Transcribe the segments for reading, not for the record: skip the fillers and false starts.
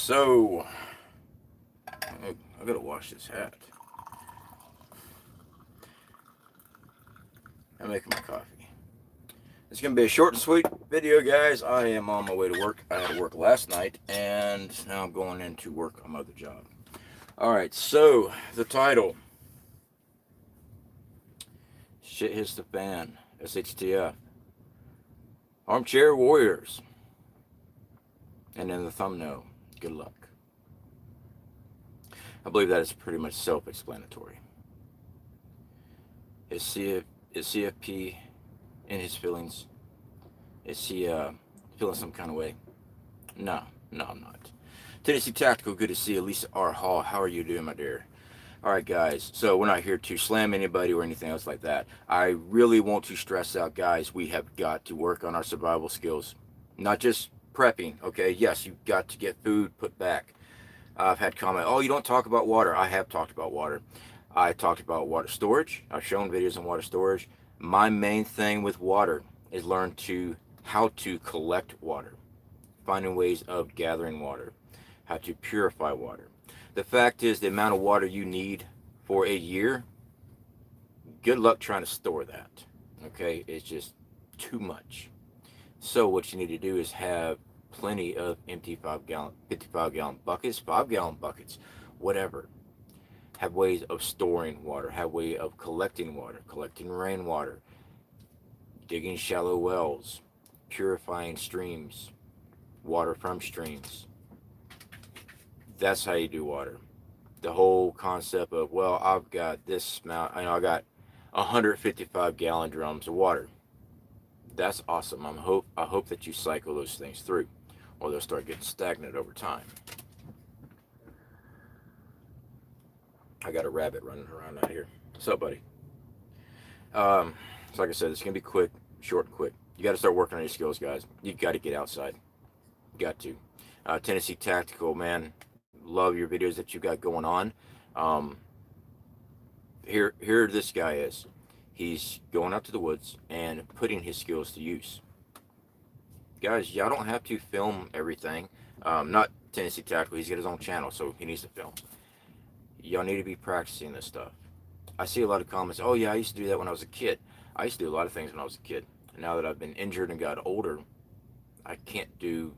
So I gotta wash this hat. I'm making my coffee. It's gonna be a short and sweet video, guys. I am on my way to work. I had to work last night, and now I'm going into work on my other job. All right. So the title: Shit hits the fan. SHTF. ArmChair Warriors. And then the thumbnail. Good luck. I believe that is pretty much self-explanatory. Is CFP in his feelings? Is he feeling some kind of way? No, I'm not. Tennessee Tactical, good to see you. Lisa R. Hall, how are you doing, my dear? All right, guys. So we're not here to slam anybody or anything else like that. I really want to stress out, guys, we have got to work on our survival skills. Not just prepping, okay? Yes, you've got to get food put back. I've had comment, oh, you don't talk about water. I have talked about water. I talked about water storage. I've shown videos on water storage. My main thing with water is learn how to collect water, finding ways of gathering water, how to purify water. The fact is, the amount of water you need for a year, good luck trying to store that. Okay, it's just too much. So what you need to do is have plenty of empty 55-gallon buckets, 5-gallon buckets, whatever. Have ways of storing water, have way of collecting water, collecting rainwater, digging shallow wells, purifying streams, water from streams. That's how you do water. The whole concept of, well, I've got this amount, I got 155-gallon drums of water. That's awesome. I hope that you cycle those things through, or they'll start getting stagnant over time. I got a rabbit running around out here. What's up, buddy? So like I said, it's gonna be quick, short and quick. You got to start working on your skills, guys. You got to get outside. You got to. Tennessee Tactical, man, love your videos that you got going on. Um, here this guy is. He's going out to the woods and putting his skills to use. Guys, y'all don't have to film everything. Not Tennessee Tactical. He's got his own channel, so he needs to film. Y'all need to be practicing this stuff. I see a lot of comments, oh yeah, I used to do that when I was a kid. I used to do a lot of things when I was a kid. And now that I've been injured and got older, I can do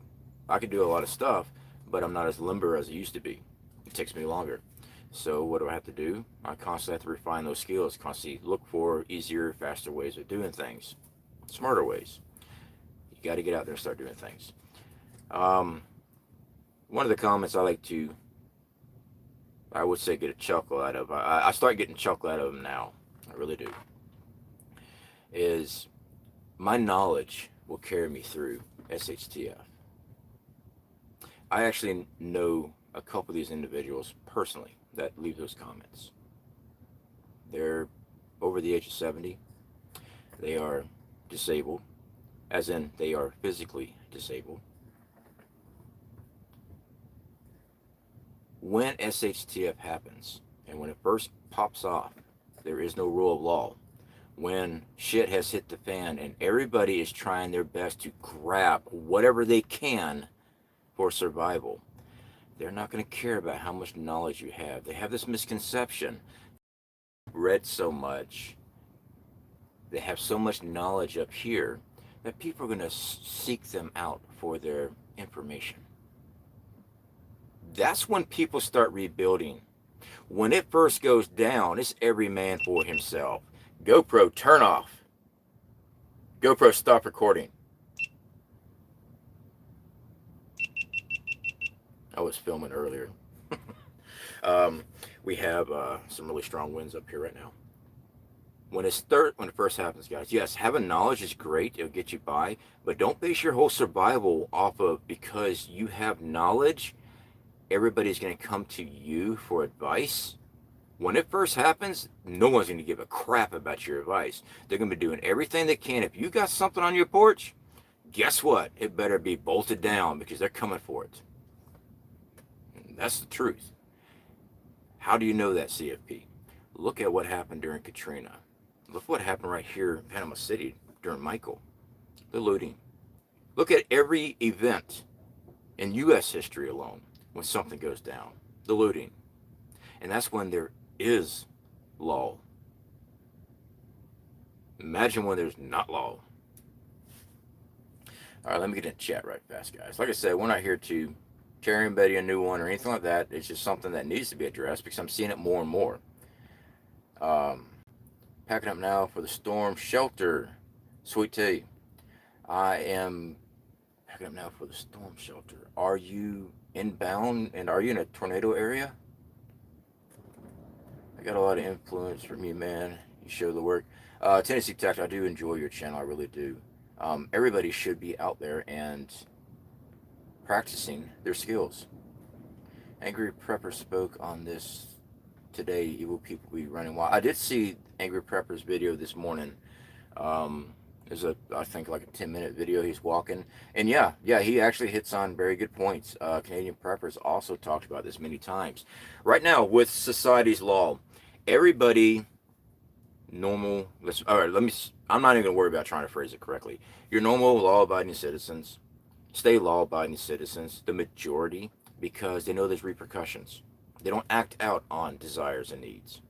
a lot of stuff, but I'm not as limber as I used to be. It takes me longer. So what do I have to do? I constantly have to refine those skills, constantly look for easier, faster ways of doing things, smarter ways. You got to get out there and start doing things. One of the comments I would say get a chuckle out of, I start getting a chuckle out of them now, I really do, is my knowledge will carry me through SHTF. I actually know a couple of these individuals personally that leave those comments. They're over the age of 70. They are disabled, as in they are physically disabled. When SHTF happens, and when it first pops off, there is no rule of law. When shit has hit the fan and everybody is trying their best to grab whatever they can for survival, they're not going to care about how much knowledge you have. They have this misconception. Read so much, they have so much knowledge up here that people are going to seek them out for their information. That's when people start rebuilding. When it first goes down, it's every man for himself. GoPro, turn off. GoPro, stop recording. I was filming earlier. We have some really strong winds up here right now. When it first happens, guys, yes, having knowledge is great. It'll get you by. But don't base your whole survival off of because you have knowledge, everybody's going to come to you for advice. When it first happens, no one's going to give a crap about your advice. They're going to be doing everything they can. If you got something on your porch, guess what? It better be bolted down because they're coming for it. That's the truth. How do you know that, CFP? Look at what happened during Katrina. Look what happened right here in Panama City during Michael. The looting. Look at every event in U.S. history alone. when something goes down, the looting. And that's when there is law. Imagine when there's not law. All right, let me get in chat right fast, guys. Like I said, we're not here to carry anybody a new one or anything like that. It's just something that needs to be addressed because I'm seeing it more and more. Packing up now for the storm shelter. Sweet tea. I am packing up now for the storm shelter. Are you inbound and are you in a tornado area? I got a lot of influence from you, man. You show the work. Tennessee Tech, I do enjoy your channel. I really do. Everybody should be out there and practicing their skills. Angry Prepper spoke on this today. Evil people be running wild. I did see Angry Prepper's video this morning. There's I think like a 10-minute video. He's walking, and yeah, he actually hits on very good points. Canadian Preppers also talked about this many times. Right now, with society's law, everybody normal. All right. I'm not even gonna worry about trying to phrase it correctly. Your normal law-abiding citizens, stay law-abiding citizens, the majority, because they know there's repercussions. They don't act out on desires and needs.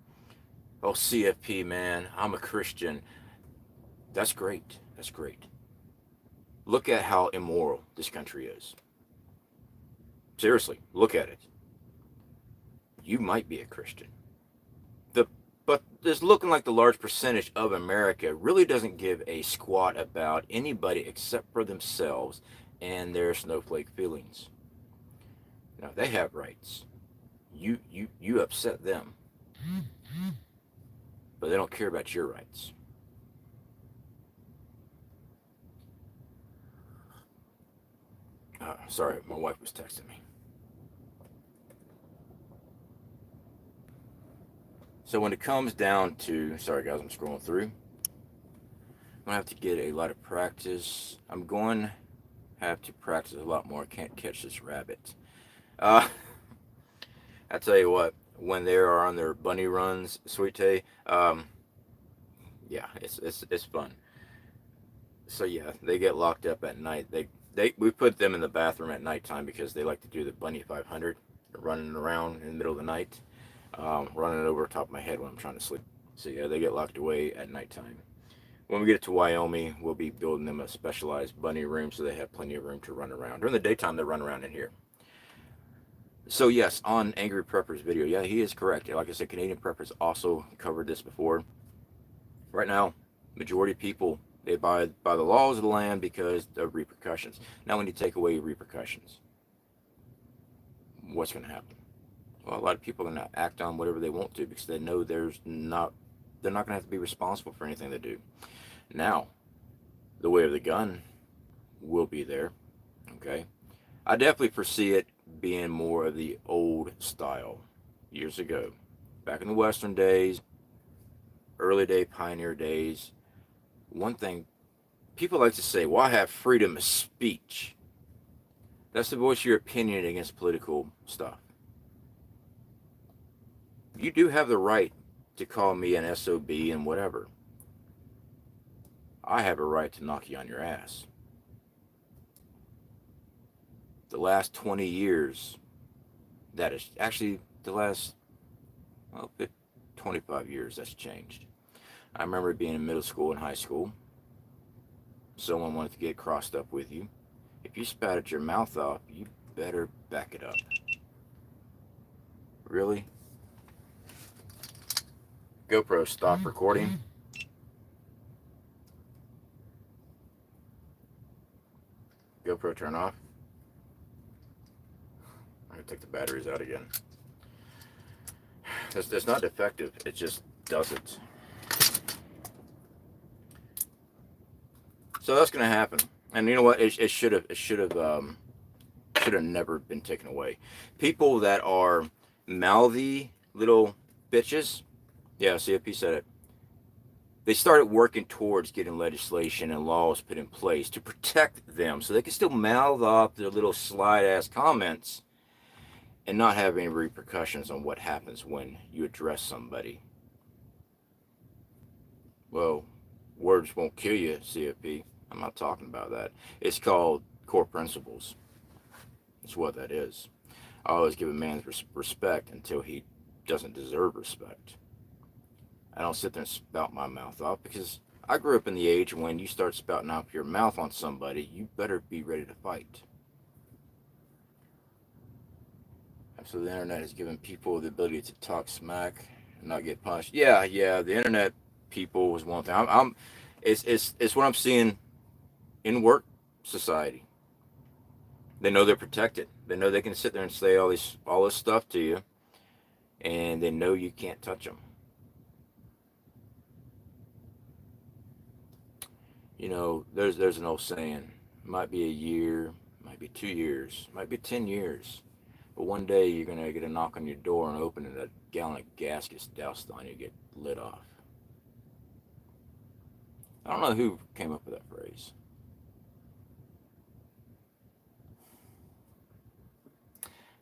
Oh, C.F.P, man, I'm a Christian. That's great. That's great. Look at how immoral this country is. Seriously, look at it. You might be a Christian. But it's looking like the large percentage of America really doesn't give a squat about anybody except for themselves and their snowflake feelings. Now, they have rights. You upset them. But they don't care about your rights. Sorry, my wife was texting me. So when it comes down to, sorry guys, I'm scrolling through. I'm going to have to get a lot of practice. I'm going to have to practice a lot more. I can't catch this rabbit. I tell you what, when they are on their bunny runs, Sweet Tea, yeah, it's fun. So yeah, they get locked up at night. We put them in the bathroom at nighttime because they like to do the bunny 500, running around in the middle of the night, running over top of my head when I'm trying to sleep. So yeah, they get locked away at nighttime. When we get to Wyoming, we'll be building them a specialized bunny room so they have plenty of room to run around. During the daytime, they run around in here. So yes, on Angry Prepper's video, yeah, he is correct. Like I said, Canadian Preppers also covered this before. Right now, majority of people, they abide by the laws of the land because of repercussions. Now, when you take away repercussions, what's going to happen? Well, a lot of people are going to act on whatever they want to because they know they're not going to have to be responsible for anything they do. Now, the way of the gun will be there. Okay, I definitely foresee it being more of the old style years ago, back in the Western days, early day pioneer days. One thing people like to say, well, I have freedom of speech. That's to voice your opinion against political stuff. You do have the right to call me an SOB and whatever. I have a right to knock you on your ass. The last 20 years, that is actually the last 25 years, that's changed. I remember being in middle school and high school. Someone wanted to get crossed up with you. If you spatted your mouth off, you better back it up. Really? GoPro, stop recording. GoPro, turn off. I'm going to take the batteries out again. It's not defective. It just doesn't. So that's going to happen. And you know what? It should have never been taken away. People that are mouthy little bitches. Yeah, C.F.P said it. They started working towards getting legislation and laws put in place to protect them so they can still mouth off their little slide-ass comments and not have any repercussions on what happens when you address somebody. Well, words won't kill you, C.F.P. I'm not talking about that. It's called core principles. That's what that is. I always give a man respect until he doesn't deserve respect. I don't sit there and spout my mouth off, because I grew up in the age when you start spouting off your mouth on somebody, you better be ready to fight. So the internet has given people the ability to talk smack and not get punched. Yeah, the internet people was one thing. It's what I'm seeing in work society. They know they're protected. They know they can sit there and say all this stuff to you, and they know you can't touch them. You know, there's an old saying, might be a year, might be 2 years, might be 10 years, but one day you're going to get a knock on your door and open it, a gallon of gas gets doused on you, get lit off. I don't know who came up with that phrase.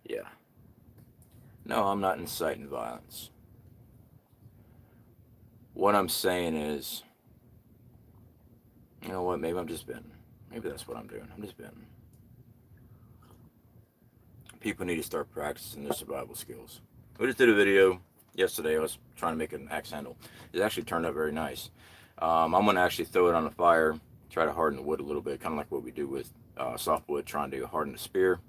Yeah. No, I'm not inciting violence. What I'm saying is, you know what, maybe I'm just venting. Maybe that's what I'm doing. I'm just venting. People need to start practicing their survival skills. We just did a video yesterday. I was trying to make an axe handle. It actually turned out very nice. I'm going to actually throw it on the fire, try to harden the wood a little bit, kind of like what we do with softwood, trying to harden the spear.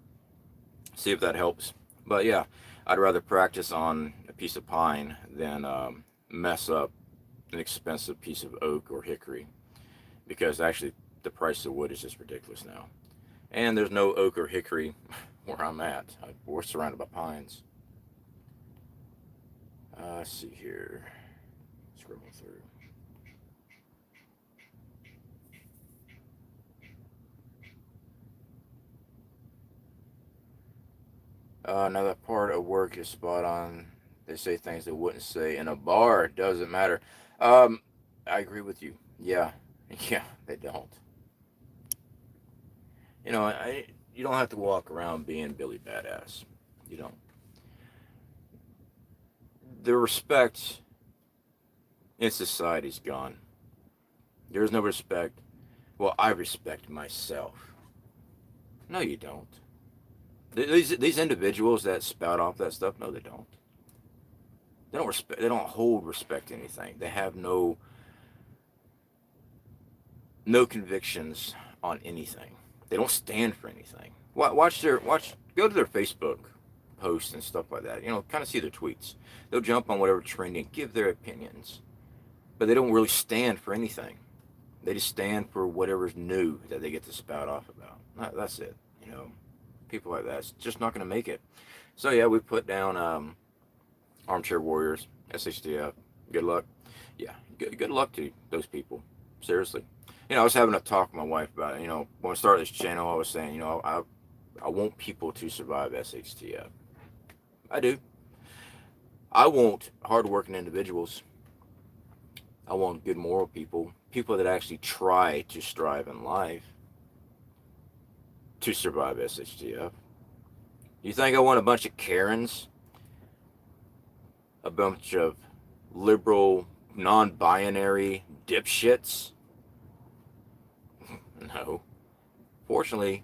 See if that helps. But yeah, I'd rather practice on a piece of pine than mess up an expensive piece of oak or hickory, because actually the price of wood is just ridiculous now. And there's no oak or hickory where I'm at. We're surrounded by pines. Let's see here. Scrolling through. Now that part of work is spot on. They say things they wouldn't say in a bar. Doesn't matter. I agree with you. Yeah, they don't. You know, you don't have to walk around being Billy Badass. You don't. The respect in society's gone. There's no respect. Well, I respect myself. No, you don't. These individuals that spout off that stuff, no, they don't. They don't respect. They don't hold respect to anything. They have no convictions on anything. They don't stand for anything. Go to their Facebook posts and stuff like that. You know, kind of see their tweets. They'll jump on whatever trending, give their opinions, but they don't really stand for anything. They just stand for whatever's new that they get to spout off about. That's it. You know, people like that's just not going to make it. So yeah, we put down ArmChair Warriors, SHTF. Good luck. Yeah, good luck to those people. Seriously. You know, I was having a talk with my wife about it. You know, when I started this channel, I was saying, you know, I want people to survive SHTF. I do. I want hardworking individuals. I want good moral people, people that actually try to strive in life to survive SHTF. You think I want a bunch of Karens? A bunch of liberal, non-binary dipshits? No. Fortunately,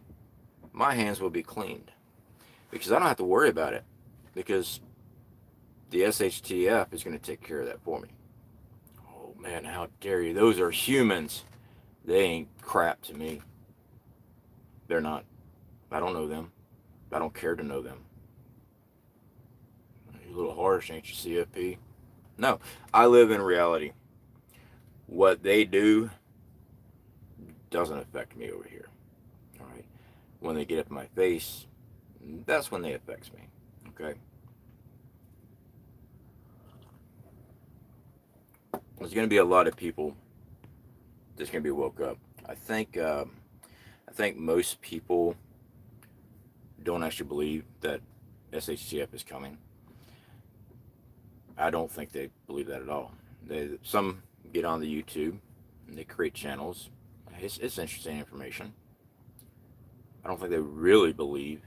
my hands will be cleaned because I don't have to worry about it, because the SHTF is going to take care of that for me. Oh man, how dare you? Those are humans. They ain't crap to me. They're not. I don't know them. I don't care to know them. You're a little harsh, ain't you, C.F.P? No, I live in reality. What they do doesn't affect me over here. All right. When they get up in my face, that's when they affects me. Okay. There's going to be a lot of people that's going to be woke up. I think most people don't actually believe that SHTF is coming. I don't think they believe that at all. Some get on the YouTube and they create channels. It's interesting information. I don't think they really believe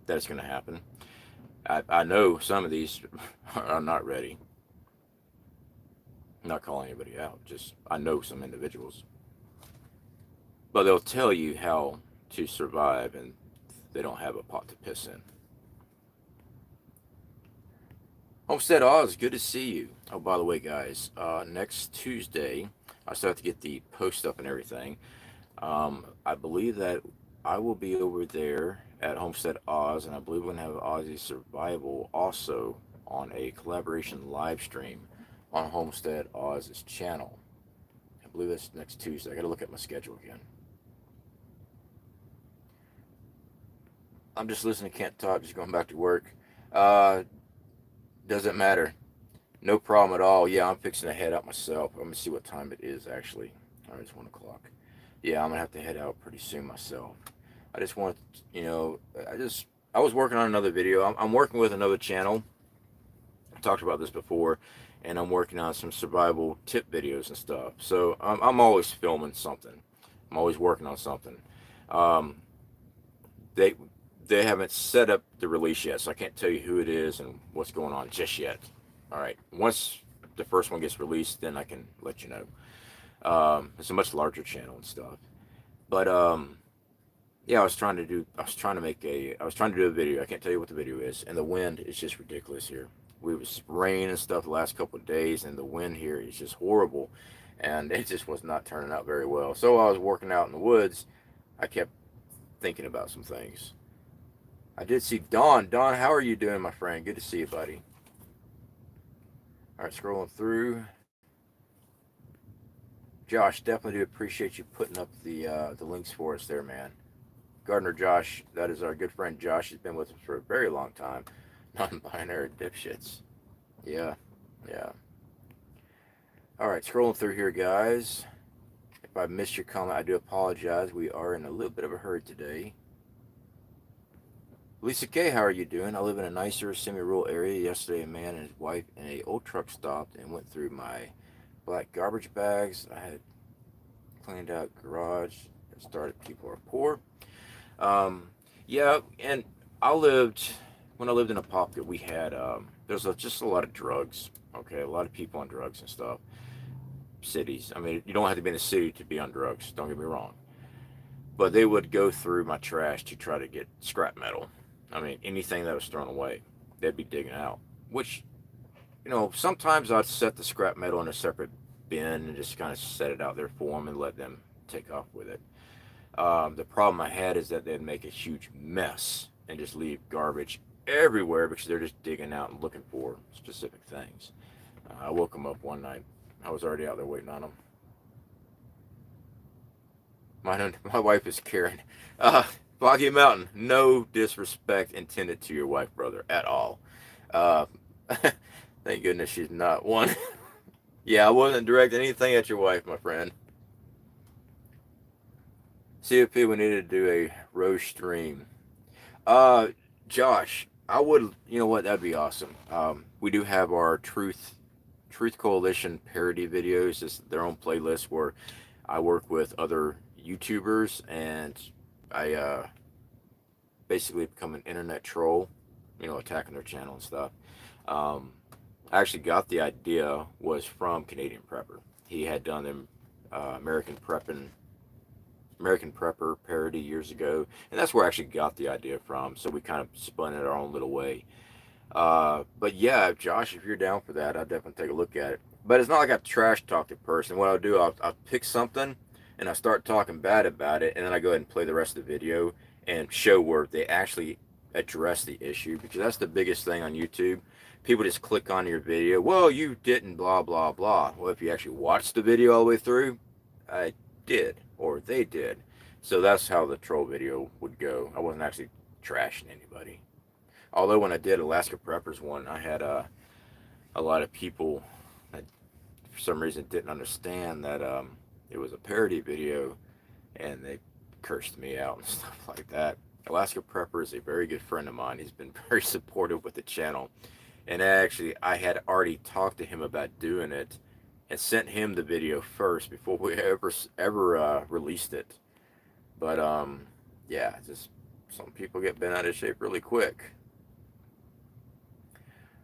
that it's going to happen. I know some of these are not ready. I'm not calling anybody out. Just I know some individuals. But they'll tell you how to survive, and they don't have a pot to piss in. Homestead Oz, good to see you. Oh, by the way, guys, next Tuesday, I still have to get the post up and everything. I believe that I will be over there at Homestead Oz, and I believe we're going to have Aussie Survival also on a collaboration live stream on Homestead Oz's channel. I believe that's next Tuesday. I got to look at my schedule again. I'm just listening, can't talk, just going back to work. Uh, doesn't matter. No problem at all. Yeah, I'm fixing to head out myself. I'm going to see what time it is actually. All right, it's 1 o'clock. Yeah, I'm going to have to head out pretty soon myself. I just want, I was working on another video. I'm working with another channel. I talked about this before, and I'm working on some survival tip videos and stuff. So I'm always filming something. I'm always working on something. Um, they they haven't set up the release yet, so I can't tell you who it is and what's going on just yet. All right, once the first one gets released, then I can let you know. It's a much larger channel and stuff, but yeah, I was trying to do a video. I can't tell you what the video is, and the wind is just ridiculous here. We was rain and stuff the last couple of days, and the wind here is just horrible, and it just was not turning out very well. So I was working out in the woods. I kept thinking about some things. I did see Don. Don, how are you doing, my friend? Good to see you, buddy. All right, scrolling through. Josh, definitely do appreciate you putting up the links for us there, man. Gardner Josh, that is our good friend Josh. He's been with us for a very long time. Non-binary dipshits. Yeah, yeah. All right, scrolling through here, guys. If I missed your comment, I do apologize. We are in a little bit of a hurry today. Lisa K, how are you doing? I live in a nicer semi-rural area. Yesterday, a man and his wife in an old truck stopped and went through my black garbage bags. I had cleaned out garage. It started People Are Poor. Yeah, and when I lived in Apopka, we had, just a lot of drugs, okay? A lot of people on drugs and stuff. Cities. I mean, you don't have to be in a city to be on drugs, don't get me wrong. But they would go through my trash to try to get scrap metal. I mean, anything that was thrown away, they'd be digging out. Which, sometimes I'd set the scrap metal in a separate bin and just kind of set it out there for them and let them take off with it. The problem I had is that they'd make a huge mess and just leave garbage everywhere because they're just digging out and looking for specific things. I woke them up one night. I was already out there waiting on them. My wife is Karen. Foggy Mountain, no disrespect intended to your wife, brother, at all. Uh, thank goodness she's not one. Yeah, I wasn't directing anything at your wife, my friend. C.F.P, we needed to do a roast stream. Josh, I would, you know what, that'd be awesome. We do have our Truth Coalition parody videos. It's their own playlist where I work with other YouTubers and I basically become an internet troll, attacking their channel and stuff. I actually got the idea was from Canadian Prepper. He had done them American Prepper parody years ago, and that's where I actually got the idea from. So we kind of spun it our own little way. But yeah, Josh, if you're down for that, I'll definitely take a look at it. But it's not like I trash talk the person. What I'll do, I'll pick something and I start talking bad about it, and then I go ahead and play the rest of the video and show where they actually address the issue, because that's the biggest thing on YouTube. People just click on your video. Well, you didn't blah, blah, blah. Well, if you actually watched the video all the way through, I did, or they did. So that's how the troll video would go. I wasn't actually trashing anybody. Although when I did Alaska Preppers one, I had a lot of people that for some reason didn't understand that it was a parody video, and they cursed me out and stuff like that. Alaska Prepper is a very good friend of mine. He's been very supportive with the channel. And actually, I had already talked to him about doing it and sent him the video first before we ever released it. But yeah, just some people get bent out of shape really quick.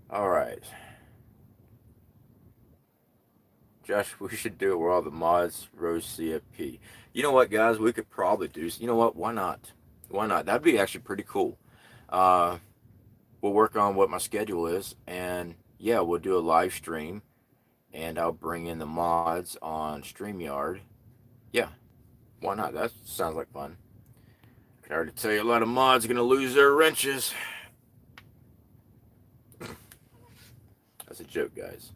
All right. Josh, we should do it where all the mods roast C.F.P. You know what, guys? We could probably do. You know what? Why not? Why not? That'd be actually pretty cool. We'll work on what my schedule is, and yeah, we'll do a live stream, and I'll bring in the mods on StreamYard. Yeah, why not? That sounds like fun. I can already tell you a lot of mods are going to lose their wrenches. That's a joke, guys.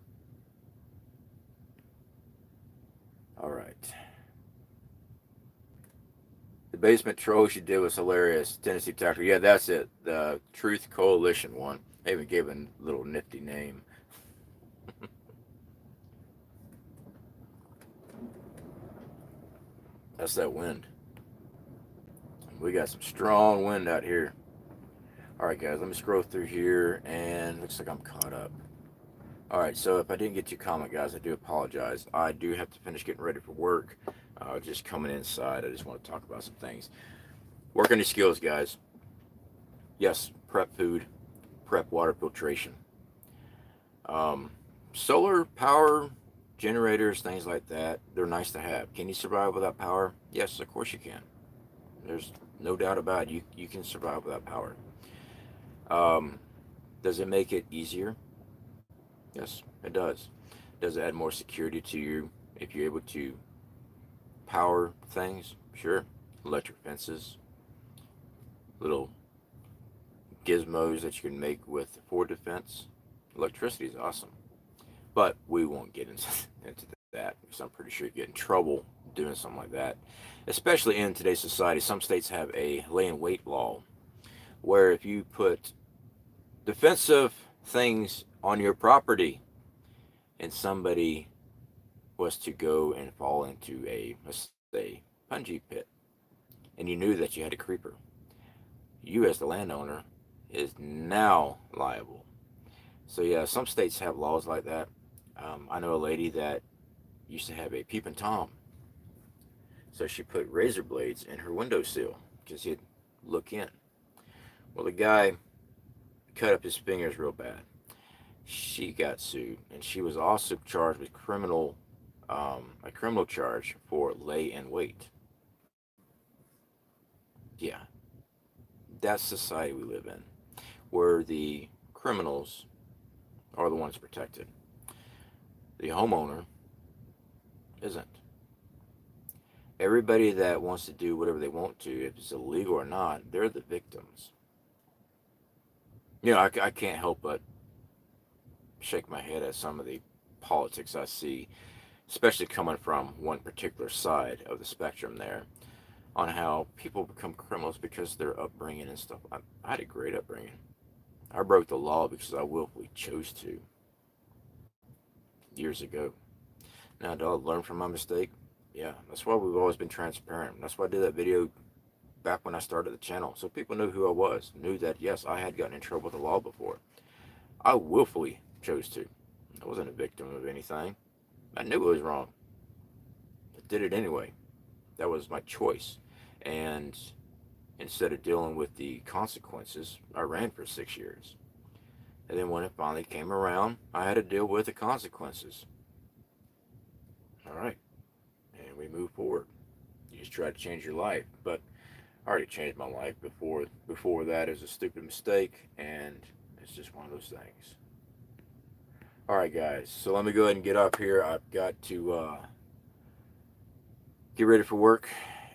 All right. The basement trolls you did was hilarious. Tennessee Tactical. Yeah, that's it. The Truth Coalition one. They even gave a little nifty name. That's that wind. We got some strong wind out here. All right, guys, let me scroll through here, and looks like I'm caught up. All right, so if I didn't get your comment, guys, I do apologize. I do have to finish getting ready for work. Just coming inside, I just want to talk about some things. Work on your skills, guys. Yes, prep food, prep water filtration. Solar power generators, things like that, they're nice to have. Can you survive without power? Yes, of course you can. There's no doubt about it. You can survive without power. Does it make it easier? Yes, it does. Does it add more security to you if you're able to power things? Sure. Electric fences, little gizmos that you can make with for defense. Electricity is awesome. But we won't get into that because I'm pretty sure you get in trouble doing something like that. Especially in today's society, some states have a lay-in-wait law where if you put defensive things on your property and somebody was to go and fall into a, let's say, bungee pit, and you knew that you had a creeper, you as the landowner is now liable. So yeah, some states have laws like that. I know a lady that used to have a peeping Tom. So she put razor blades in her windowsill because he'd look in. Well, the guy cut up his fingers real bad. She got sued, and she was also charged with a criminal charge for lay in wait. Yeah, that's society we live in, where the criminals are the ones protected. The homeowner isn't. Everybody that wants to do whatever they want to, if it's illegal or not, they're the victims. I can't help but shake my head at some of the politics I see, especially coming from one particular side of the spectrum there, on how people become criminals because of their upbringing and stuff. I had a great upbringing. I broke the law because I willfully chose to years ago. Now, did I learn from my mistake? Yeah, that's why we've always been transparent. That's why I did that video back when I started the channel, so people knew who I was, knew that, yes, I had gotten in trouble with the law before. I willfully chose to. I wasn't a victim of anything. I knew it was wrong. I did it anyway. That was my choice. And instead of dealing with the consequences, I ran for 6 years. And then when it finally came around, I had to deal with the consequences. All right. And we move forward. You just try to change your life. But I already changed my life before that. It was a stupid mistake, and it's just one of those things. All right, guys. So let me go ahead and get up here. I've got to get ready for work,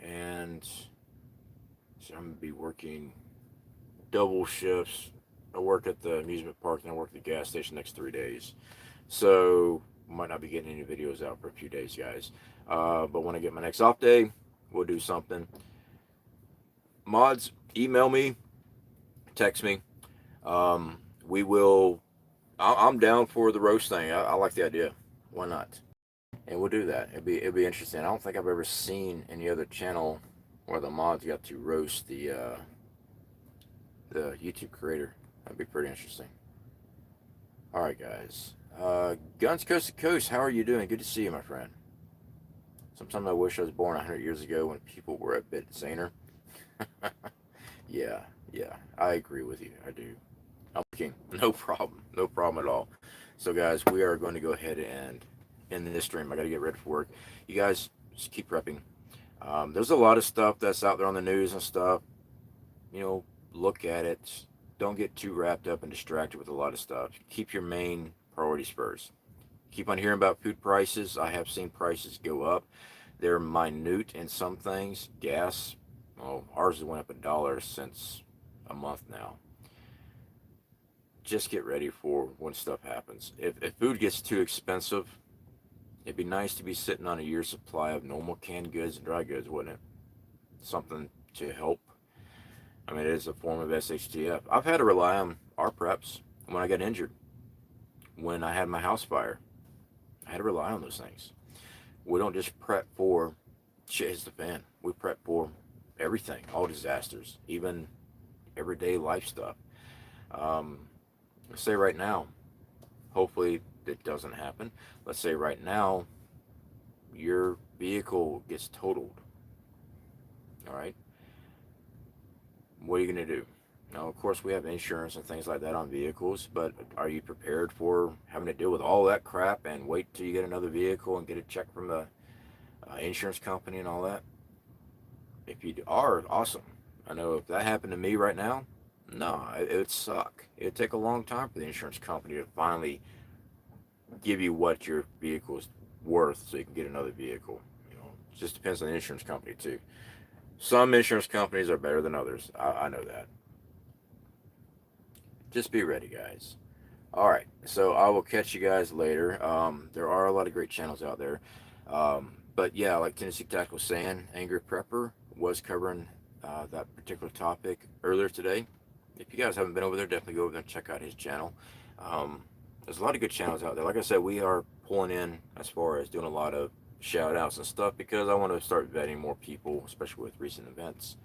and so I'm going to be working double shifts. I work at the amusement park, and I work at the gas station next 3 days. So might not be getting any videos out for a few days, guys. But when I get my next off day, we'll do something. Mods, email me, text me. We will. I'm down for the roast thing. I like the idea. Why not? And we'll do that. It'll be interesting. I don't think I've ever seen any other channel where the mods got to roast the YouTube creator. That'd be pretty interesting. All right, guys. Guns Coast to Coast, how are you doing? Good to see you, my friend. Sometimes I wish I was born 100 years ago when people were a bit saner. Yeah, I agree with you. I do. I'm looking. No problem at all. So, guys, we are going to go ahead and end this stream. I got to get ready for work. You guys just keep prepping. There's a lot of stuff that's out there on the news and stuff. Look at it. Don't get too wrapped up and distracted with a lot of stuff. Keep your main priority spurs. Keep on hearing about food prices. I have seen prices go up. They're minute in some things. Gas, well, ours has went up $1 since a month now. Just get ready for when stuff happens. If food gets too expensive, it'd be nice to be sitting on a year's supply of normal canned goods and dry goods, wouldn't it? Something to help. I mean, it is a form of SHTF. I've had to rely on our preps when I got injured. When I had my house fire, I had to rely on those things. We don't just prep for shit hits the fan. We prep for everything, all disasters, even everyday life stuff. Let's say right now, hopefully it doesn't happen. Let's say right now, your vehicle gets totaled. All right. What are you going to do? Now, of course, we have insurance and things like that on vehicles, but are you prepared for having to deal with all that crap and wait till you get another vehicle and get a check from the insurance company and all that? If you are, awesome. I know if that happened to me right now, no, it would suck. It would take a long time for the insurance company to finally give you what your vehicle is worth so you can get another vehicle. You know, it just depends on the insurance company too. Some insurance companies are better than others. I know that. Just be ready, guys. All right, so I will catch you guys later. There are a lot of great channels out there. But yeah, like Tennessee Tactical was saying, Angry Prepper was covering that particular topic earlier today. If you guys haven't been over there, definitely go over there and check out his channel. There's a lot of good channels out there. Like I said, we are pulling in as far as doing a lot of shout outs and stuff because I want to start vetting more people, especially with recent events.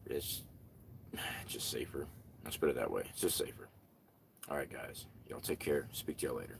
It's just safer. Let's put it that way. It's just safer. All right, guys. Y'all take care. Speak to y'all later.